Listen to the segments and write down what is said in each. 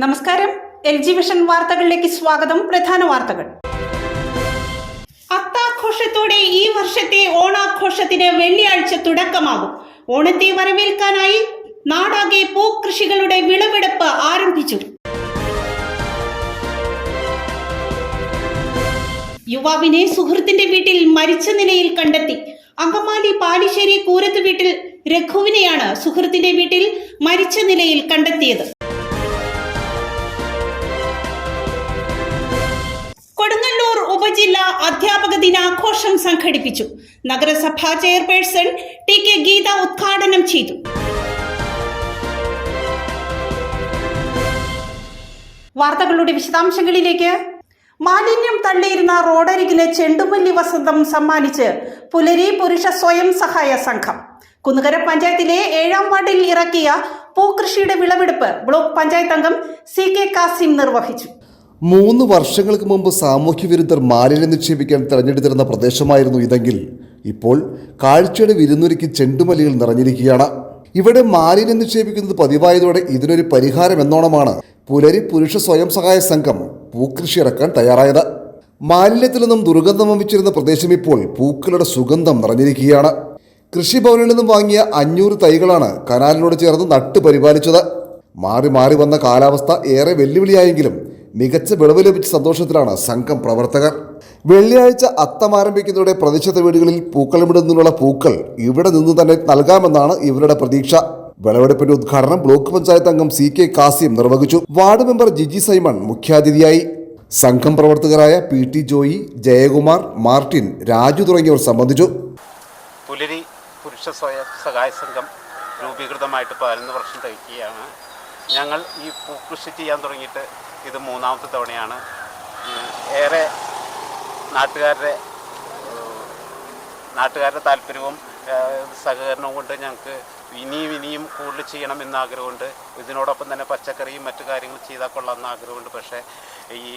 നമസ്കാരം. LG vision വാർത്തകളിലേക്ക് സ്വാഗതം. പ്രധാന വാർത്തകൾ. അത്താഘോഷത്തോടെ ഈ വർഷത്തെ ഓണാഘോഷത്തിന് വെള്ളിയാഴ്ച തുടക്കമാകും. ഓണത്തെ വരവേൽക്കാനായി നാടാകെ പൂക്കൃഷികളുടെ വിളവെടുപ്പ് ആരംഭിച്ചു. യുവാവിനെ സുഹൃത്തിന്റെ വീട്ടിൽ മരിച്ച നിലയിൽ കണ്ടെത്തി. അങ്കമാലി പാലിശ്ശേരി കൂരത്ത് വീട്ടിൽ രഘുവിനെയാണ് സുഹൃത്തിന്റെ വീട്ടിൽ മരിച്ച നിലയിൽ കണ്ടെത്തിയത്. കൊടുങ്ങല്ലൂർ ഉപജില്ലാ അധ്യാപക ദിനാഘോഷം സംഘടിപ്പിച്ചു. നഗരസഭാ ചെയർപേഴ്സൺ TK ഗീത ഉദ്ഘാടനം ചെയ്തു. വാർത്തകളുടെ വിശദാംശങ്ങളിലേക്ക്. മാലിന്യം തള്ളിയിരുന്ന റോഡരികിലെ ചെണ്ടുമല്ലി വസന്തം സമ്മാനിച്ച് പുലരി പുരുഷ സ്വയം സഹായ സംഘം. കുന്നുകര പഞ്ചായത്തിലെ 7ാം വാർഡിൽ ഇറക്കിയ പൂക്കൃഷിയുടെ വിളവെടുപ്പ് ബ്ലോക്ക് പഞ്ചായത്ത് അംഗം CK കാസിം നിർവഹിച്ചു. 3 വർഷങ്ങൾക്ക് മുമ്പ് സാമൂഹ്യ വിരുദ്ധർ മാലിന്യം നിക്ഷേപിക്കാൻ തെരഞ്ഞെടുത്തിരുന്ന പ്രദേശമായിരുന്നു ഇതെങ്കിൽ ഇപ്പോൾ കാഴ്ചയുടെ വിരുന്നൊരുക്കി ചെണ്ടുമല്ലികൾ നിറഞ്ഞിരിക്കുകയാണ്. ഇവിടെ മാലിന്യം നിക്ഷേപിക്കുന്നത് പതിവായതോടെ ഇതിനൊരു പരിഹാരം എന്നോണമാണ് പുലരി പുരുഷ സ്വയം സഹായ സംഘം പൂക്കൃഷി ഇറക്കാൻ തയ്യാറായത്. മാലിന്യത്തിൽ നിന്നും ദുർഗന്ധം വമിച്ചിരുന്ന പ്രദേശം ഇപ്പോൾ പൂക്കളുടെ സുഗന്ധം നിറഞ്ഞിരിക്കുകയാണ്. കൃഷിഭവനിൽ നിന്നും വാങ്ങിയ 500 തൈകളാണ് കനാലിനോട് ചേർന്ന് നട്ട് പരിപാലിച്ചത്. മാറി മാറി വന്ന കാലാവസ്ഥ ഏറെ വെല്ലുവിളിയായെങ്കിലും മികച്ച വിളവ് ലഭിച്ച സന്തോഷത്തിലാണ് സംഘം പ്രവർത്തകർ. വെള്ളിയാഴ്ച അത്തം ആരംഭിക്കുന്നതോടെ പ്രദേശത്തെ വീടുകളിൽ പൂക്കളമിടുന്നതിനുള്ള പൂക്കൾ ഇവിടെ നിന്ന് തന്നെ നൽകാമെന്നാണ് ഇവരുടെ പ്രതീക്ഷ. വിളവെടുപ്പിന്റെ ഉദ്ഘാടനം ബ്ലോക്ക് പഞ്ചായത്ത് അംഗം CK കാസിം നിർവഹിച്ചു. വാർഡ് മെമ്പർ ജിജി സൈമൺ മുഖ്യാതിഥിയായി. സംഘം പ്രവർത്തകരായ PT ജോയി, ജയകുമാർ, മാർട്ടിൻ, രാജു തുടങ്ങിയവർ സംബന്ധിച്ചു. പുലരി പുരുഷ സ്വയം സഹായ സംഘം രൂപീകൃതമായിട്ട് 11 വർഷം തികയ്ക്കുകയാണ്. ഞങ്ങൾ ഈ പൂക്കൃഷി ചെയ്യാൻ തുടങ്ങിയിട്ട് ഇത് 3ാമത്തെ തവണയാണ്. ഏറെ നാട്ടുകാരുടെ താല്പര്യവും സഹകരണവും കൊണ്ട് ഞങ്ങൾക്ക് ഇനിയും കൂടുതൽ ചെയ്യണം എന്ന ആഗ്രഹമുണ്ട്. ഇതിനോടൊപ്പം തന്നെ പച്ചക്കറിയും മറ്റു കാര്യങ്ങളും ചെയ്താൽ കൊള്ളാമെന്ന ആഗ്രഹമുണ്ട്. പക്ഷേ ഈ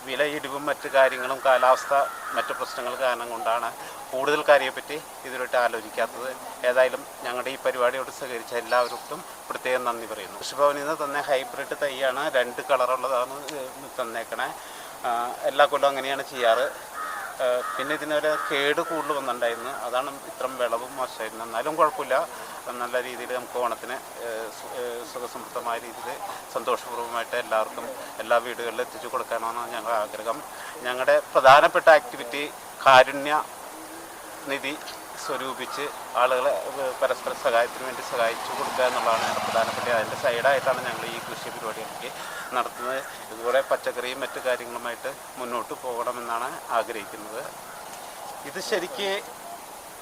വിലയിടിവും മറ്റു കാര്യങ്ങളും കാലാവസ്ഥ മറ്റു പ്രശ്നങ്ങൾ കാരണം കൊണ്ടാണ് കൂടുതൽ കാര്യത്തെപ്പറ്റി ഇതിലോട്ട് ആലോചിക്കാത്തത്. ഏതായാലും ഞങ്ങളുടെ ഈ പരിപാടിയോട് സഹകരിച്ച എല്ലാവർക്കും പ്രത്യേകം നന്ദി പറയുന്നു. കൃഷിഭവനിൽ നിന്ന് തന്നെ ഹൈബ്രിഡ് തൈയാണ്, 2 കളറുള്ളതാണ് തന്നേക്കണേ. എല്ലാ കൊല്ലം അങ്ങനെയാണ് ചെയ്യാറ്. പിന്നെ ഇതിനൊരു കേട് കൂടുതൽ വന്നിട്ടുണ്ടായിരുന്നു. അതാണ് ഇത്രയും വിളവും മോശമായിരുന്നു. എന്നാലും കുഴപ്പമില്ല, നല്ല രീതിയിൽ നമുക്ക് ഓണത്തിന് സുഖസമൃദ്ധമായ രീതിയിൽ സന്തോഷപൂർവ്വമായിട്ട് എല്ലാവർക്കും എല്ലാ വീടുകളിലും എത്തിച്ചു കൊടുക്കാനാണ് ഞങ്ങളുടെ ആഗ്രഹം. ഞങ്ങളുടെ പ്രധാനപ്പെട്ട ആക്ടിവിറ്റി കാരുണ്യ നിധി സ്വരൂപിച്ച് ആളുകളെ പരസ്പര സഹായത്തിന് വേണ്ടി സഹായിച്ചു കൊടുക്കുക എന്നുള്ളതാണ് ഞങ്ങളുടെ പ്രധാനപ്പെട്ട. അതിൻ്റെ സൈഡായിട്ടാണ് ഞങ്ങൾ ഈ കൃഷി പരിപാടികളൊക്കെ നടത്തുന്നത്. ഇതുപോലെ പച്ചക്കറിയും മറ്റു കാര്യങ്ങളുമായിട്ട് മുന്നോട്ട് പോകണമെന്നാണ് ആഗ്രഹിക്കുന്നത്. ഇത് ശരിക്ക്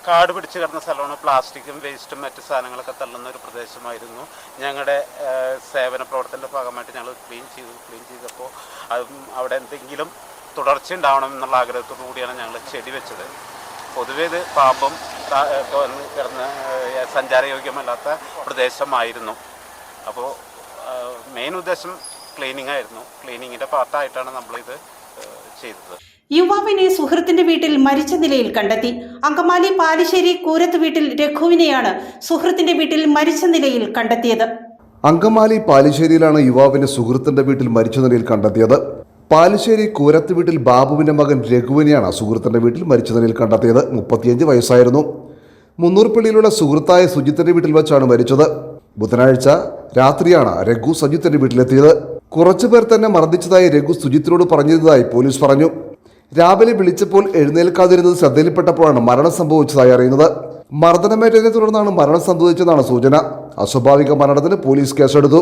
കാട് പിടിച്ച് കിടന്ന സ്ഥലമാണ്. പ്ലാസ്റ്റിക്കും വേസ്റ്റും മറ്റു സാധനങ്ങളൊക്കെ തള്ളുന്ന ഒരു പ്രദേശമായിരുന്നു. ഞങ്ങളുടെ സേവന പ്രവർത്തനത്തിൻ്റെ ഭാഗമായിട്ട് ഞങ്ങൾ ക്ലീൻ ചെയ്തപ്പോൾ അവിടെ എന്തെങ്കിലും തുടർച്ച ഉണ്ടാവണം എന്നുള്ള ആഗ്രഹത്തോടു കൂടിയാണ് ഞങ്ങൾ ചെടി വെച്ചത്. പൊതുവേ ഇത് പാമ്പും കിടന്ന് സഞ്ചാരയോഗ്യമല്ലാത്ത പ്രദേശമായിരുന്നു. അപ്പോൾ മെയിൻ ഉദ്ദേശം ക്ലീനിങ് ആയിരുന്നു. ക്ലീനിങ്ങിൻ്റെ പാർട്ടായിട്ടാണ് നമ്മളിത് ചെയ്തത്. യുവാവിനെ സുഹൃത്തിന്റെ വീട്ടിൽ മരിച്ച നിലയിൽ കണ്ടെത്തി. അങ്കമാലി പാലിശ്ശേരി കൂരത്ത് വീട്ടിൽ രഘുവിനെയാണ് സുഹൃത്തിന്റെ വീട്ടിൽ മരിച്ച നിലയിൽ കണ്ടെത്തിയത്. അങ്കമാലി പാലിശ്ശേരിയിലാണ് യുവാവിനെ സുഹൃത്തിന്റെ വീട്ടിൽ മരിച്ച നിലയിൽ കണ്ടെത്തിയത്. പാലിശ്ശേരി കൂരത്ത് വീട്ടിൽ ബാബുവിന്റെ മകൻ രഘുവിനെയാണ് സുഹൃത്തിന്റെ വീട്ടിൽ മരിച്ച നിലയിൽ കണ്ടെത്തിയത്. 35 വയസ്സായിരുന്നു. മുന്നൂർപ്പള്ളിയിലുള്ള സുഹൃത്തായ സുജിത്തിന്റെ വീട്ടിൽ വെച്ചാണ് മരിച്ചത്. ബുധനാഴ്ച രാത്രിയാണ് രഘു സജിത്തിന്റെ വീട്ടിലെത്തിയത്. കുറച്ചുപേർ തന്നെ മർദ്ദിച്ചതായി രഘു സുജിത്തിനോട് പറഞ്ഞിരുന്നതായി പോലീസ് പറഞ്ഞു. രാവിലെ വിളിച്ചപ്പോൾ എഴുന്നേൽക്കാതിരുന്നത് ശ്രദ്ധയിൽപ്പെട്ടപ്പോഴാണ് മരണം സംഭവിച്ചതായി അറിയുന്നത്. മർദ്ദനമേറ്റതിനെ തുടർന്നാണ് മരണം സംഭവിച്ചതെന്നാണ് സൂചന. അസ്വാഭാവിക മരണത്തിന് പോലീസ് കേസെടുത്തു.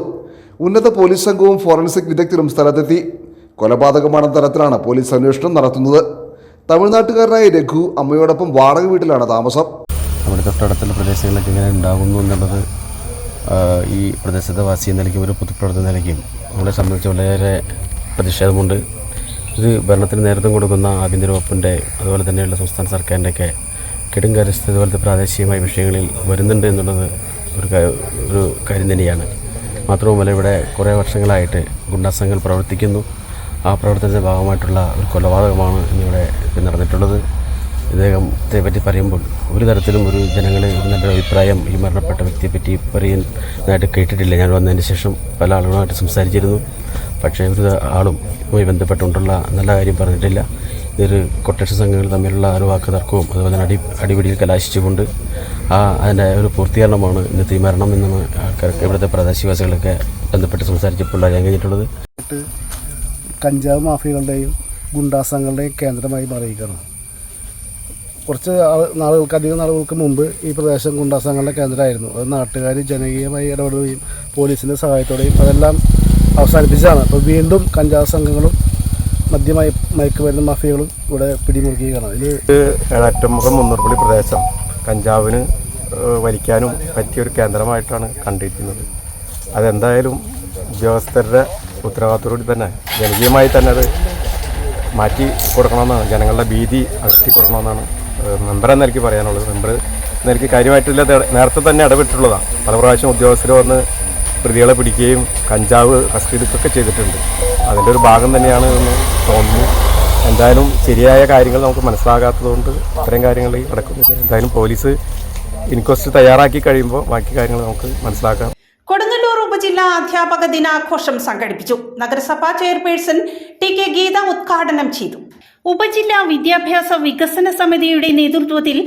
ഉന്നത പോലീസ് സംഘവും ഫോറൻസിക് വിദഗ്ധരും സ്ഥലത്തെത്തി. കൊലപാതകമാണെന്ന തരത്തിലാണ് പോലീസ് അന്വേഷണം നടത്തുന്നത്. തമിഴ്നാട്ടുകാരനായ രഘു അമ്മയോടൊപ്പം വാടക വീട്ടിലാണ് താമസം. നമ്മുടെ തൊട്ടടുത്തുള്ള പ്രദേശങ്ങളിലൊക്കെ ഇങ്ങനെ ഉണ്ടാകുന്നു എന്നുള്ളത് ഈ പ്രദേശത്തെ വാസി എന്ന നിലയ്ക്കും ഒരു പൊതുപ്രവർത്തന നിലയ്ക്കും നമ്മളെ സംബന്ധിച്ച് വളരെ പ്രതിഷേധമുണ്ട്. ഇത് ഭരണത്തിന് നേതൃത്വം കൊടുക്കുന്ന ആഭ്യന്തര വകുപ്പിൻ്റെ അതുപോലെ തന്നെയുള്ള സംസ്ഥാന സർക്കാരിൻ്റെയൊക്കെ കെടുംകാര്യസ്ഥത പോലത്തെ പ്രാദേശികമായ വിഷയങ്ങളിൽ വരുന്നുണ്ട് എന്നുള്ളത് ഒരു കാര്യം തന്നെയാണ്. മാത്രവുമല്ല ഇവിടെ കുറേ വർഷങ്ങളായിട്ട് ഗുണ്ടാസംഘങ്ങൾ പ്രവർത്തിക്കുന്നു. ആ പ്രവർത്തനത്തിൻ്റെ ഭാഗമായിട്ടുള്ള ഒരു കൊലപാതകമാണ് ഇന്നിവിടെ നടന്നിട്ടുള്ളത്. ഇദ്ദേഹത്തെ പറ്റി പറയുമ്പോൾ ഒരു തരത്തിലും ഒരു ജനങ്ങളെ നല്ല അഭിപ്രായം ഈ മരണപ്പെട്ട വ്യക്തിയെപ്പറ്റി പറയുന്നതായിട്ട് കേട്ടിട്ടില്ല. ഞാൻ വന്നതിന് ശേഷം പല ആളുകളുമായിട്ട് സംസാരിച്ചിരുന്നു. പക്ഷേ ഒരു ആളും ഇതുമായി ബന്ധപ്പെട്ടുകൊണ്ടുള്ള നല്ല കാര്യം പറഞ്ഞിട്ടില്ല. ഇതൊരു കൊട്ടേഷൻ സംഘങ്ങൾ തമ്മിലുള്ള ഒരു വാക്ക് തർക്കവും അതുപോലെ തന്നെ അടിപിടിയിൽ കലാശിച്ചുകൊണ്ട് അതിൻ്റെ ഒരു പൂർത്തീകരണമാണ് ഇന്നത്തെ ഈ മരണം എന്ന് ഇവിടുത്തെ പ്രദേശവാസികളൊക്കെ ബന്ധപ്പെട്ട് സംസാരിച്ചപ്പോൾ അറിയാൻ കഴിഞ്ഞിട്ടുള്ളത്. കഞ്ചാവ് മാഫിയകളുടെയും ഗുണ്ടാസങ്ങളുടെയും കേന്ദ്രമായി മാറിയിരിക്കുകയാണ്. കുറച്ച് അധികം നാളുകൾക്ക് മുമ്പ് ഈ പ്രദേശം ഗുണ്ടാസങ്ങളുടെ കേന്ദ്രമായിരുന്നു. അത് നാട്ടുകാർ ജനകീയമായി ഇടപെടുകയും പോലീസിൻ്റെ സഹായത്തോടെയും അതെല്ലാം അവസാനിപ്പിച്ചതാണ്. അപ്പോൾ വീണ്ടും കഞ്ചാവ് സംഘങ്ങളും മയക്കുമരുന്ന് മാഫിയകളും ഇവിടെ പിടിമുറുക്കുകയാണ്. ഇത് ഏഴാറ്റുമുഖം മുന്നൂർപ്പള്ളി പ്രദേശം കഞ്ചാവിന് വലിക്കാനും പറ്റിയൊരു കേന്ദ്രമായിട്ടാണ് കണ്ടിരിക്കുന്നത്. അതെന്തായാലും ഉദ്യോഗസ്ഥരുടെ ഉത്തരവാദിത്തത്തോടുകൂടി തന്നെ ജനകീയമായി തന്നെ അത് മാറ്റി കൊടുക്കണമെന്നാണ്, ജനങ്ങളുടെ ഭീതി അകറ്റി കൊടുക്കണമെന്നാണ് മെമ്പർ എന്ന എനിക്ക് പറയാനുള്ളത്. മെമ്പർ എനിക്ക് കാര്യമായിട്ടില്ല നേരത്തെ തന്നെ ഇടപെട്ടിട്ടുള്ളതാണ്. പല പ്രാവശ്യം ഉദ്യോഗസ്ഥർ വന്ന് പ്രതികളെ പിടിക്കുകയും കഞ്ചാവ് കസ്റ്റഡിയൊക്കെ ചെയ്തിട്ടുണ്ട്. അതിൻ്റെ ഒരു ഭാഗം തന്നെയാണ് എന്ന് തോന്നുന്നു. എന്തായാലും ശരിയായ കാര്യങ്ങൾ നമുക്ക് മനസ്സിലാകാത്തതുകൊണ്ട് ഇത്തരം കാര്യങ്ങൾ നടക്കുന്നില്ല. എന്തായാലും പോലീസ് ഇൻക്വസ്റ്റ് തയ്യാറാക്കി കഴിയുമ്പോൾ ബാക്കി കാര്യങ്ങൾ നമുക്ക് മനസ്സിലാക്കാം. കൊടുങ്ങല്ലൂർ ഉപജില്ലാ അധ്യാപക ദിനാഘോഷം സംഘടിപ്പിച്ചു. നഗരസഭാ ചെയർപേഴ്സൺ ടി കെ ഗീത ഉദ്ഘാടനം ചെയ്തു. ഉപജില്ലാ വിദ്യാഭ്യാസ വികസന സമിതിയുടെ നേതൃത്വത്തിൽ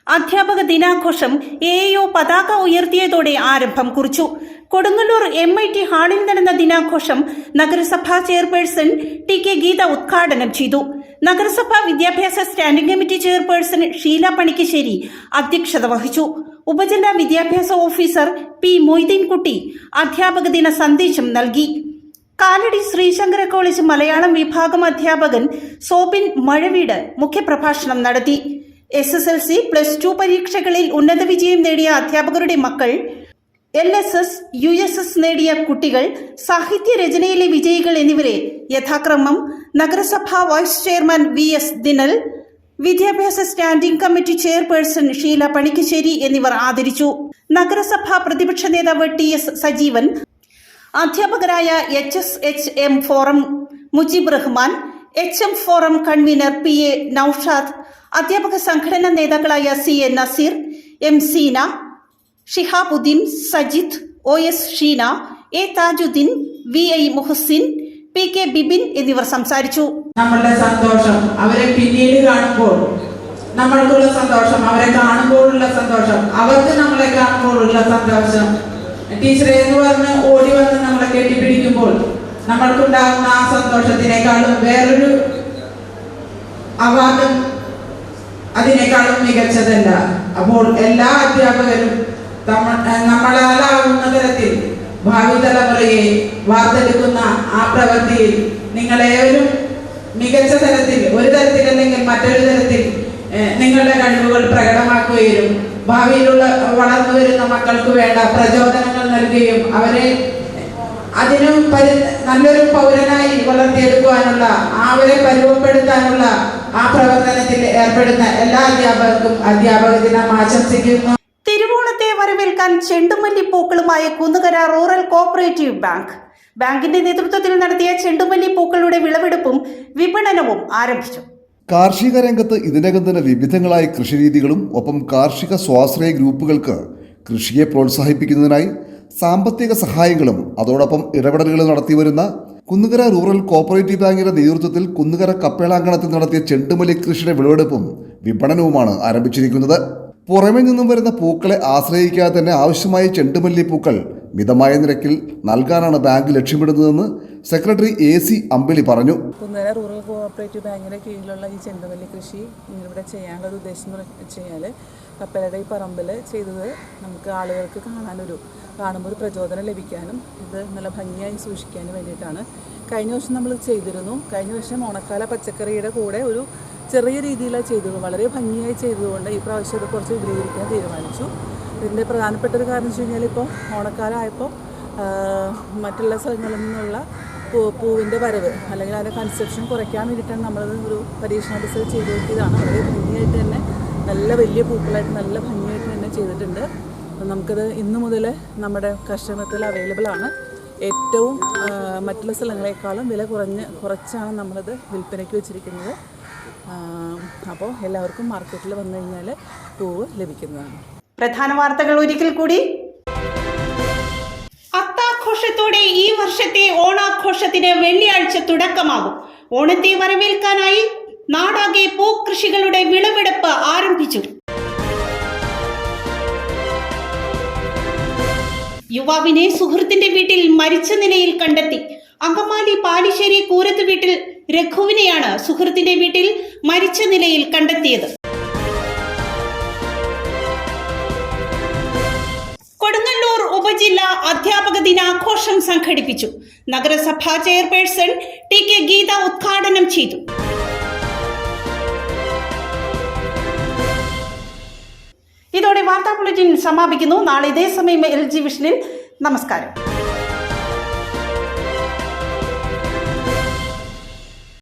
അധ്യാപക ദിനാഘോഷം AAO പതാക ഉയർത്തിയതോടെ ആരംഭം കുറിച്ചു. കൊടുങ്ങല്ലൂർ MIT ഹാളിൽ നടന്ന ദിനാഘോഷം നഗരസഭാ ചെയർപേഴ്സൺ ടി കെ ഗീത ഉദ്ഘാടനം ചെയ്തു. നഗരസഭാ വിദ്യാഭ്യാസ standing committee chairperson Sheela Panikkasseri അധ്യക്ഷത വഹിച്ചു. ഉപജില്ലാ വിദ്യാഭ്യാസ ഓഫീസർ പി മൊയ്തീൻകുട്ടി അധ്യാപക ദിന സന്ദേശം നൽകി. കാലടി ശ്രീശങ്കര കോളേജ് മലയാളം വിഭാഗം അധ്യാപകൻ സോബിൻ മഴവീട് മുഖ്യപ്രഭാഷണം നടത്തി. SSLC, +2 പരീക്ഷകളിൽ ഉന്നത വിജയം നേടിയ അധ്യാപകരുടെ മക്കൾ, LSS, USS നേടിയ കുട്ടികൾ, സാഹിത്യ രചനയിലെ വിജയികൾ എന്നിവരെ യഥാക്രമം നഗരസഭാ വൈസ് ചെയർമാൻ VS ദിനൽ, വിദ്യാഭ്യാസ standing committee chairperson Sheela Panikkasseri എന്നിവർ ആദരിച്ചു. നഗരസഭാ പ്രതിപക്ഷ നേതാവ് TS സജീവൻ, അധ്യാപകരായ HSHM forum Mujeeb Rahman, HM forum convener PA Naushad, അധ്യാപക സംഘടനാ നേതാക്കളായ CA Naseer, M Seena, Shihabuddin, Sajith, OS Sheena, A Thajudheen, VI Muhsin, PK Bibin എന്നിവർ സംസാരിച്ചു. നമ്മളുടെ സന്തോഷം അവരെ പിന്നീട് കാണുമ്പോൾ നമ്മൾക്കുള്ള സന്തോഷം, അവരെ കാണുമ്പോഴുള്ള സന്തോഷം, അവർക്ക് നമ്മളെ കാണുമ്പോഴുള്ള സന്തോഷം, ടീച്ചറെ എന്ന് പറഞ്ഞ് ഓടി വന്ന് നമ്മളെ കെട്ടിപ്പിടിക്കുമ്പോൾ നമ്മൾക്കുണ്ടാകുന്ന ആ സന്തോഷത്തിനേക്കാളും വേറൊരു അവാർഡും അതിനേക്കാളും മികച്ചതല്ല. അപ്പോൾ എല്ലാ അധ്യാപകരും നമ്മളാലാവുന്ന തരത്തിൽ ഭാവി തലമുറയെ വാർത്തെടുക്കുന്ന ആ പ്രവൃത്തിയിൽ നിങ്ങളേവരും മികച്ച തരത്തിൽ, ഒരു തരത്തിലല്ലെങ്കിൽ മറ്റൊരു തരത്തിൽ നിങ്ങളുടെ കഴിവുകൾ പ്രകടമാക്കുകയും ഭാവിയിലുള്ള വളർന്നു വരുന്ന മക്കൾക്ക് വേണ്ട പ്രചോദനങ്ങൾ നൽകുകയും അവരെ അതിനും നല്ലൊരു പൗരനായി വളർത്തിയെടുക്കുവാനുള്ള, അവരെ പരുവപ്പെടുത്താനുള്ള ആ പ്രവർത്തനത്തിൽ ഏർപ്പെടുന്ന എല്ലാ അധ്യാപകർക്കും അധ്യാപക ദിനം ആശംസിക്കുന്നു. തിരുവോണത്തെ വരവേൽക്കാൻ ചെണ്ടുമല്ലിപ്പൂക്കളുമായി കുന്നുകര റൂറൽ കോഓപ്പറേറ്റീവ് ബാങ്കിന്റെ നേതൃത്വത്തിൽ നടത്തിയ ചെണ്ടുമല്ലിപ്പൂക്കളുടെ വിളവെടുപ്പും വിപണനവും ആരംഭിച്ചു. കാർഷിക രംഗത്ത് ഇതിനകം തന്നെ വിവിധങ്ങളായ കൃഷിരീതികളും ഒപ്പം കാർഷിക സ്വാശ്രയ ഗ്രൂപ്പുകൾക്ക് കൃഷിയെ പ്രോത്സാഹിപ്പിക്കുന്നതിനായി സാമ്പത്തിക സഹായങ്ങളും അതോടൊപ്പം ഇടപെടലുകളും നടത്തിവരുന്ന കുന്നുകര റൂറൽ കോഓപ്പറേറ്റീവ് ബാങ്കിന്റെ നേതൃത്വത്തിൽ കുന്നുകര കപ്പേളാങ്കണത്തിൽ നടത്തിയ ചെണ്ടുമല്ലി കൃഷിയുടെ വിളവെടുപ്പും വിപണനവുമാണ് ആരംഭിച്ചിരിക്കുന്നത്. പുറമെ നിന്നും വരുന്ന പൂക്കളെ ആശ്രയിക്കാതെ തന്നെ ആവശ്യമായ ചെണ്ടുമല്ലി പൂക്കൾ മിതമായ നിരക്കിൽ നൽകാനാണ് ബാങ്ക് ലക്ഷ്യമിടുന്നതെന്ന് സെക്രട്ടറി AC അമ്പിളി പറഞ്ഞു. കുന്നുകര റൂറൽ കോഓപ്പറേറ്റീവ് ബാങ്കിൻ്റെ കീഴിലുള്ള ഈ ചെണ്ടുമല്ലി കൃഷി ഇവിടെ ചെയ്യാനുള്ള ഒരു ഉദ്ദേശം എന്ന് വെച്ചാൽ കപ്പലയുടെ ഈ പറമ്പിൽ ചെയ്തത് നമുക്ക് ആളുകൾക്ക് കാണുമ്പോൾ ഒരു പ്രചോദനം ലഭിക്കാനും ഇത് നല്ല ഭംഗിയായി സൂക്ഷിക്കാനും വേണ്ടിയിട്ടാണ്. കഴിഞ്ഞ വർഷം നമ്മൾ ചെയ്തിരുന്നു. കഴിഞ്ഞ വർഷം ഓണക്കാല പച്ചക്കറിയുടെ കൂടെ ഒരു ചെറിയ രീതിയിലാണ് ചെയ്തത്. വളരെ ഭംഗിയായി ചെയ്തതുകൊണ്ട് ഈ പ്രാവശ്യം ഇത് കുറച്ച് വിപുലീകരിക്കാൻ തീരുമാനിച്ചു. ഇതിൻ്റെ പ്രധാനപ്പെട്ട ഒരു കാരണം വെച്ച് കഴിഞ്ഞാൽ ഇപ്പോൾ ഓണക്കാലമായപ്പോൾ മറ്റുള്ള സ്ഥലങ്ങളിൽ നിന്നുള്ള പൂവിൻ്റെ വരവ് അല്ലെങ്കിൽ അതിൻ്റെ കൺസപ്ഷൻ കുറയ്ക്കാൻ വേണ്ടിയിട്ടാണ് നമ്മളത് ഒരു പരീക്ഷണാടിസ്ഥാനത്തിൽ ചെയ്ത് നോക്കിയതാണ്. വളരെ ഭംഗിയായിട്ട് തന്നെ നല്ല വലിയ പൂക്കളായിട്ട് നല്ല ഭംഗിയായിട്ട് തന്നെ ചെയ്തിട്ടുണ്ട്. നമുക്കത് ഇന്നു മുതൽ നമ്മുടെ കസ്റ്റമറിൽ അവൈലബിൾ ആണ്. ഏറ്റവും മറ്റുള്ള സ്ഥലങ്ങളെക്കാളും വില കുറച്ചാണ് നമ്മളത് വിൽപ്പനയ്ക്ക് വെച്ചിരിക്കുന്നത്. അപ്പോൾ എല്ലാവർക്കും മാർക്കറ്റിൽ വന്നു കഴിഞ്ഞാൽ പൂവ് ലഭിക്കുന്നതാണ്. പ്രധാന വാർത്തകൾ ഒരിക്കൽ കൂടി. അത്താഘോഷത്തോടെ ഈ വർഷത്തെ ഓണാഘോഷത്തിന് വെള്ളിയാഴ്ച തുടക്കമാകും. ഓണത്തെ വരവേൽക്കാനായി നാടാകെ പൂക്കൃഷികളുടെ വിളവെടുപ്പ് ആരംഭിച്ചു. യുവാവിനെ സുഹൃത്തിന്റെ വീട്ടിൽ മരിച്ച നിലയിൽ കണ്ടെത്തി. അങ്കമാലി പാലിശ്ശേരി കൂരത്ത് വീട്ടിൽ രഘുവിനെയാണ് സുഹൃത്തിന്റെ വീട്ടിൽ മരിച്ച നിലയിൽ കണ്ടെത്തിയത്. കൊടുങ്ങല്ലൂർ ഉപജില്ല അധ്യാപക ദിനാഘോഷം സംഘടിപ്പിച്ചു. നഗരസഭാ ചെയർപേഴ്സൺ ടി കെ ഗീത ഉദ്ഘാടനം ചെയ്തു. ഇതോടെ വാർത്താ ബുള്ളറ്റിൻ സമാപിക്കുന്നു. നാളെ ഇതേ സമയം LG വിഷനിൽ. നമസ്കാരം.